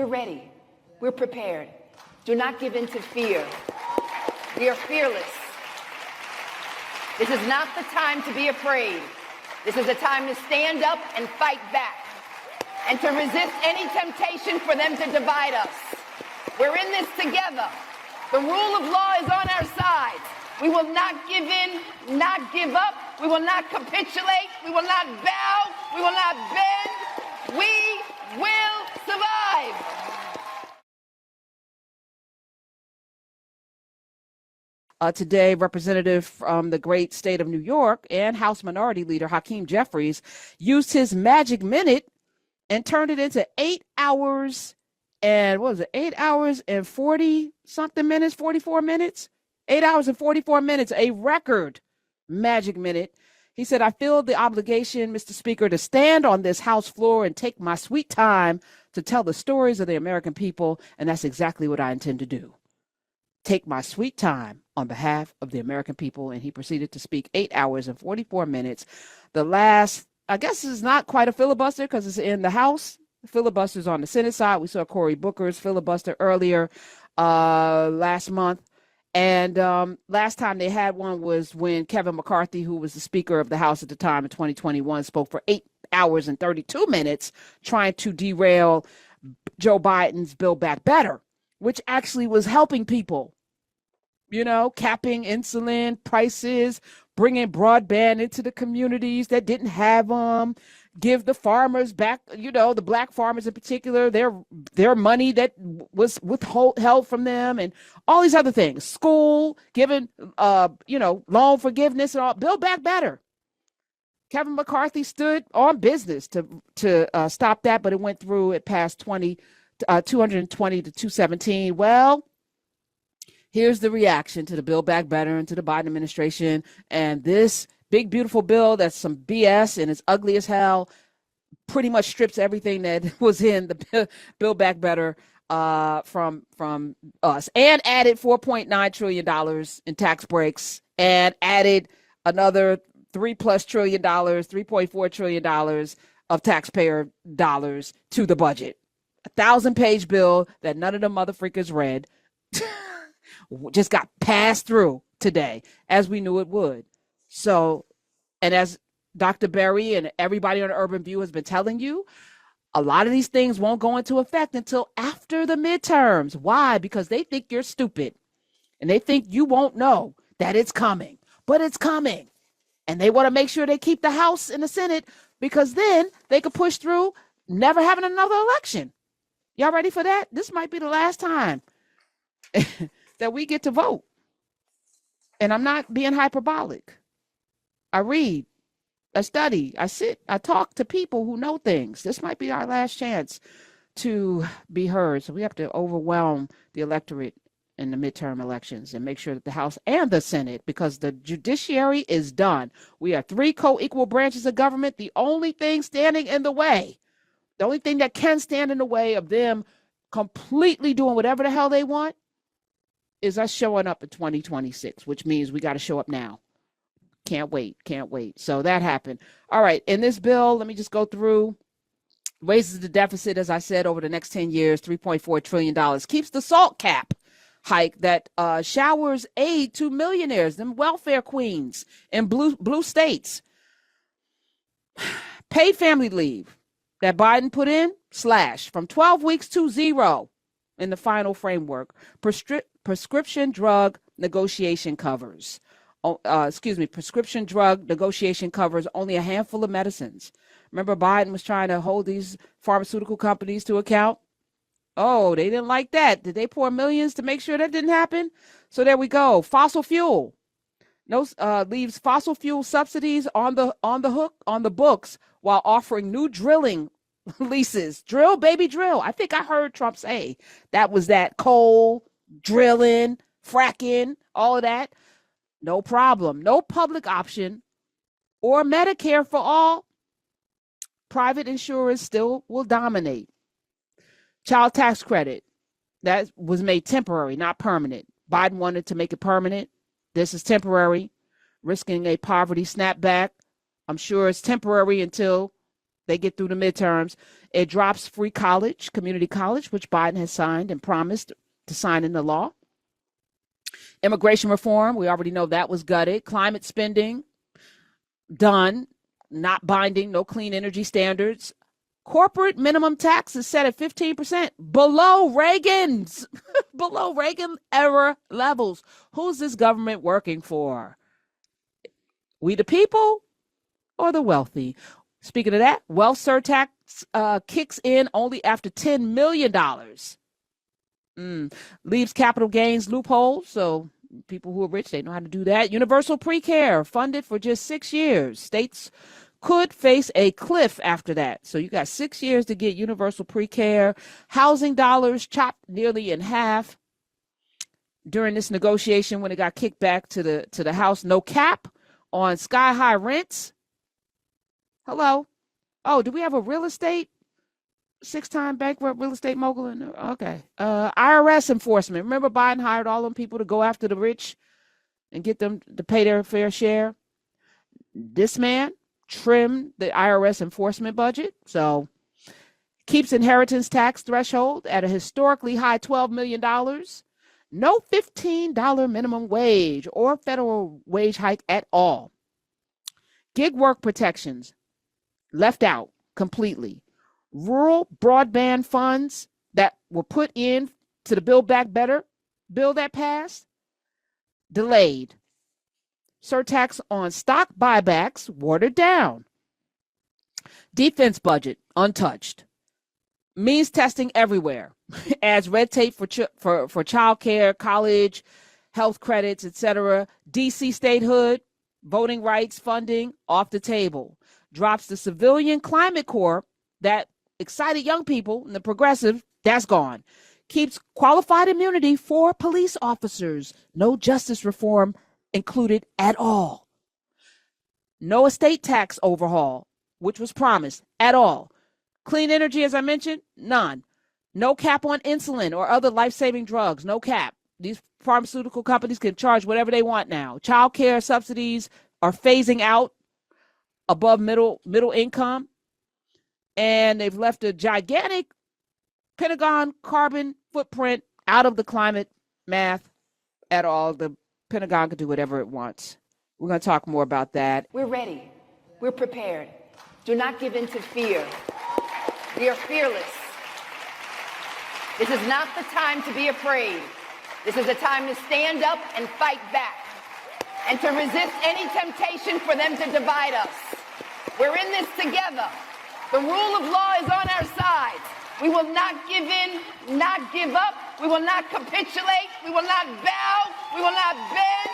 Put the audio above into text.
ready. We're prepared. Do not give in to fear. We are fearless. This is not the time to be afraid. This is a time to stand up and fight back and to resist any temptation for them to divide us. We're in this together. The rule of law is on our side. We will not give in, not give up. We will not capitulate. We will not bow. We will not bend. We will survive. Today, Representative from the great state of New York and House Minority Leader Hakeem Jeffries used his magic minute and turned it into 8 hours and 8 hours and 40 something minutes, 44 minutes, 8 hours and 44 minutes, a record magic minute. He said, I feel the obligation, Mr. Speaker, to stand on this House floor and take my sweet time to tell the stories of the American people. And that's exactly what I intend to do. Take my sweet time on behalf of the American people. And he proceeded to speak 8 hours and 44 minutes. The last, I guess is not quite a filibuster because it's in the House. The filibuster's on the Senate side. We saw Cory Booker's filibuster earlier last month. And last time they had one was when Kevin McCarthy, who was the Speaker of the House at the time in 2021, spoke for 8 hours and 32 minutes trying to derail Joe Biden's Build Back Better, which actually was helping people, you know, capping insulin prices, bringing broadband into the communities that didn't have them, give the farmers back, you know, the black farmers in particular, their money that was withheld from them, and all these other things. School, giving, loan forgiveness and all. Build Back Better. Kevin McCarthy stood on business to stop that, but it went through. It passed 220 to 217. Well, here's the reaction to the Build Back Better and to the Biden administration. And this big, beautiful bill that's some BS and it's ugly as hell pretty much strips everything that was in the Build Back Better from us, and added $4.9 trillion in tax breaks, and added another $3+ trillion, $3.4 trillion of taxpayer dollars to the budget. 1,000-page bill that none of the motherfuckers read just got passed through today, as we knew it would. So, and as Dr. Berry and everybody on Urban View has been telling you, a lot of these things won't go into effect until after the midterms. Why? Because they think you're stupid and they think you won't know that it's coming, but it's coming. And they want to make sure they keep the House and the Senate because then they could push through never having another election. Y'all ready for that? This might be the last time that we get to vote. And I'm not being hyperbolic. I read, I study, I sit, I talk to people who know things. This might be our last chance to be heard. So we have to overwhelm the electorate in the midterm elections and make sure that the House and the Senate, because the judiciary is done. We have 3 co-equal branches of government. The only thing standing in the way, the only thing that can stand in the way of them completely doing whatever the hell they want is us showing up in 2026, which means we got to show up now. Can't wait. So that happened. All right. In this bill, let me just go through. Raises the deficit, as I said, over the next 10 years, $3.4 trillion. Keeps the SALT cap hike that showers aid to millionaires, them welfare queens in blue states. Paid family leave that Biden put in, slash from 12 weeks to 0 in the final framework. Prescription drug negotiation covers. Prescription drug negotiation covers only a handful of medicines. Remember, Biden was trying to hold these pharmaceutical companies to account. Oh, they didn't like that. Did they pour millions to make sure that didn't happen? So there we go. Fossil fuel. Leaves fossil fuel subsidies on the books while offering new drilling leases. Drill, baby, drill. I think I heard Trump say that was that coal, drilling, fracking, all of that. No problem. No public option or Medicare for all. Private insurers still will dominate. Child tax credit. That was made temporary, not permanent. Biden wanted to make it permanent. This is temporary, risking a poverty snapback. I'm sure it's temporary until they get through the midterms. It drops free college, community college, which Biden has signed and promised to sign into law. Immigration reform, we already know that was gutted. Climate spending, done, not binding, no clean energy standards. Corporate minimum tax is set at 15%, below Reagan's, below Reagan era levels. Who's this government working for? We the people or the wealthy? Speaking of that, wealth surtax kicks in only after $10 million. Leaves capital gains loopholes, so people who are rich, they know how to do that. Universal pre-care funded for just 6 years. States could face a cliff after that. So you got 6 years to get universal pre-care. Housing dollars chopped nearly in half during this negotiation when it got kicked back to the House. No cap on sky-high rents. Hello. Oh, do we have a real estate? 6-time bankrupt real estate mogul? Okay. IRS enforcement. Remember Biden hired all them people to go after the rich and get them to pay their fair share? This man trimmed the IRS enforcement budget. So keeps inheritance tax threshold at a historically high $12 million. No $15 minimum wage or federal wage hike at all. Gig work protections left out completely. Rural broadband funds that were put in to the Build Back Better bill that passed, delayed. Surtax on stock buybacks watered down. Defense budget untouched. Means testing everywhere. Adds red tape for child care, college, health credits, etc. DC statehood, voting rights funding off the table. Drops the Civilian Climate Corps that excited young people and the progressive, that's gone. Keeps qualified immunity for police officers. No justice reform included at all. No estate tax overhaul, which was promised at all. Clean energy, as I mentioned, none. No cap on insulin or other life-saving drugs, no cap. These pharmaceutical companies can charge whatever they want now. Child care subsidies are phasing out above middle income. And they've left a gigantic Pentagon carbon footprint out of the climate math at all. The Pentagon can do whatever it wants. We're going to talk more about that. We're ready. We're prepared. Do not give in to fear. We are fearless. This is not the time to be afraid. This is a time to stand up and fight back and to resist any temptation for them to divide us. We're in this together. The rule of law is on our side. We will not give in, not give up. We will not capitulate. We will not bow. We will not bend.